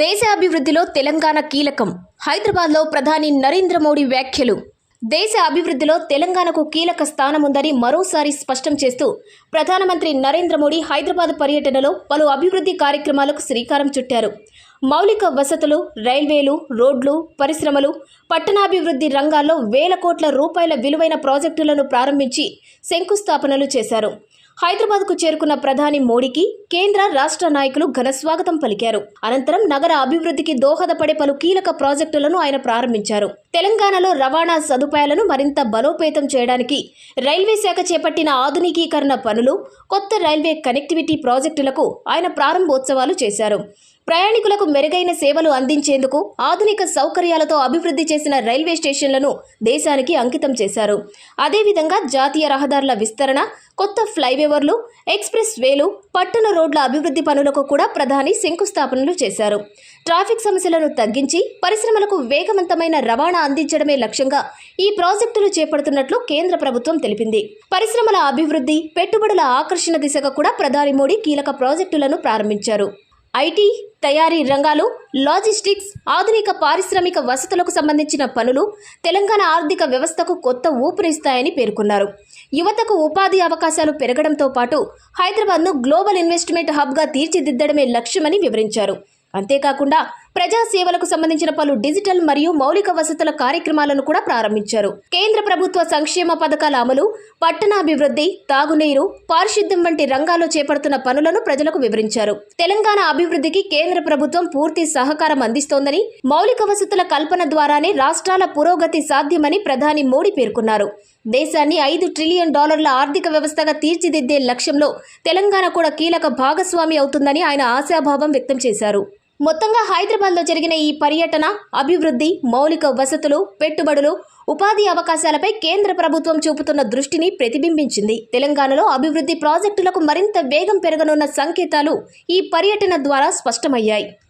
దేశ అభివృద్ధిలో తెలంగాణ కీలకం. హైదరాబాద్లో ప్రధాని నరేంద్ర మోడీ వ్యాఖ్యలు. దేశ అభివృద్ధిలో తెలంగాణకు కీలక స్థానం ఉందని మరోసారి స్పష్టం చేస్తూ ప్రధానమంత్రి నరేంద్ర మోడీ హైదరాబాద్ పర్యటనలో పలు అభివృద్ధి కార్యక్రమాలకు శ్రీకారం చుట్టారు. మౌలిక వసతులు, రైల్వేలు, రోడ్లు, పరిశ్రమలు, పట్టణాభివృద్ధి రంగాల్లో వేల కోట్ల రూపాయల విలువైన ప్రాజెక్టులను ప్రారంభించి శంకుస్థాపనలు చేశారు. హైదరాబాద్కు చేరుకున్న ప్రధాని మోడీకి కేంద్ర రాష్ట్ర నాయకులు ఘన స్వాగతం పలికారు. అనంతరం నగర అభివృద్ధికి దోహదపడే పలు కీలక ప్రాజెక్టులను ఆయన ప్రారంభించారు. తెలంగాణలో రవాణా సదుపాయాలను మరింత బలోపేతం చేయడానికి రైల్వే శాఖ చేపట్టిన ఆధునికీకరణ పనులు, కొత్త రైల్వే కనెక్టివిటీ ప్రాజెక్టులకు ఆయన ప్రారంభోత్సవాలు చేశారు. ప్రయాణికులకు మెరుగైన సేవలు అందించేందుకు ఆధునిక సౌకర్యాలతో అభివృద్ధి చేసిన రైల్వే స్టేషన్లను దేశానికి అంకితం చేశారు. అదేవిధంగా జాతీయ రహదారుల విస్తరణ, కొత్త ఫ్లైఓవర్లు, ఎక్స్ప్రెస్ వేలు, పట్టణ రోడ్ల అభివృద్ధి పనులకు కూడా ప్రధాని శంకుస్థాపనలు చేశారు. ట్రాఫిక్ సమస్యలను తగ్గించి పరిశ్రమలకు వేగవంతమైన రవాణా అందించడమే లక్ష్యంగా ఈ ప్రాజెక్టులు చేపడుతున్నట్లు కేంద్ర ప్రభుత్వం తెలిపింది. పరిశ్రమల అభివృద్ధి, పెట్టుబడుల ఆకర్షణ దిశగా కూడా ప్రధాని మోడీ కీలక ప్రాజెక్టులను ప్రారంభించారు. ఐటీ, తయారీ రంగాలు, లాజిస్టిక్స్, ఆధునిక పారిశ్రామిక వసతులకు సంబంధించిన పనులు తెలంగాణ ఆర్థిక వ్యవస్థకు కొత్త ఊపిరిస్తాయని పేర్కొన్నారు. యువతకు ఉపాధి అవకాశాలు పెరగడంతో పాటు హైదరాబాద్ను గ్లోబల్ ఇన్వెస్ట్మెంట్ హబ్గా తీర్చిదిద్దడమే లక్ష్యమని వివరించారు. అంతేకాకుండా ప్రజాసేవలకు సంబంధించిన పలు డిజిటల్ మరియు మౌలిక వసతుల కార్యక్రమాలను కూడా ప్రారంభించారు. కేంద్ర ప్రభుత్వ సంక్షేమ పథకాల అమలు, పట్టణాభివృద్ధి, తాగునీరు, పారిశుద్ధ్యం వంటి రంగాల్లో చేపడుతున్న పనులను ప్రజలకు వివరించారు. తెలంగాణ అభివృద్ధికి కేంద్ర ప్రభుత్వం పూర్తి సహకారం అందిస్తోందని, మౌలిక వసతుల కల్పన ద్వారానే రాష్ట్రాల పురోగతి సాధ్యమని ప్రధాని మోడీ పేర్కొన్నారు. దేశాన్ని $5 ట్రిలియన్ ఆర్థిక వ్యవస్థగా తీర్చిదిద్దే లక్ష్యంలో తెలంగాణ కూడా కీలక భాగస్వామి అవుతుందని ఆయన ఆశాభావం వ్యక్తం చేశారు. మొత్తంగా హైదరాబాద్లో జరిగిన ఈ పర్యటన అభివృద్ధి, మౌలిక వసతులు, పెట్టుబడులు, ఉపాధి అవకాశాలపై కేంద్ర ప్రభుత్వం చూపుతున్న దృష్టిని ప్రతిబింబించింది. తెలంగాణలో అభివృద్ధి ప్రాజెక్టులకు మరింత వేగం పెరగనున్న సంకేతాలు ఈ పర్యటన ద్వారా స్పష్టమయ్యాయి.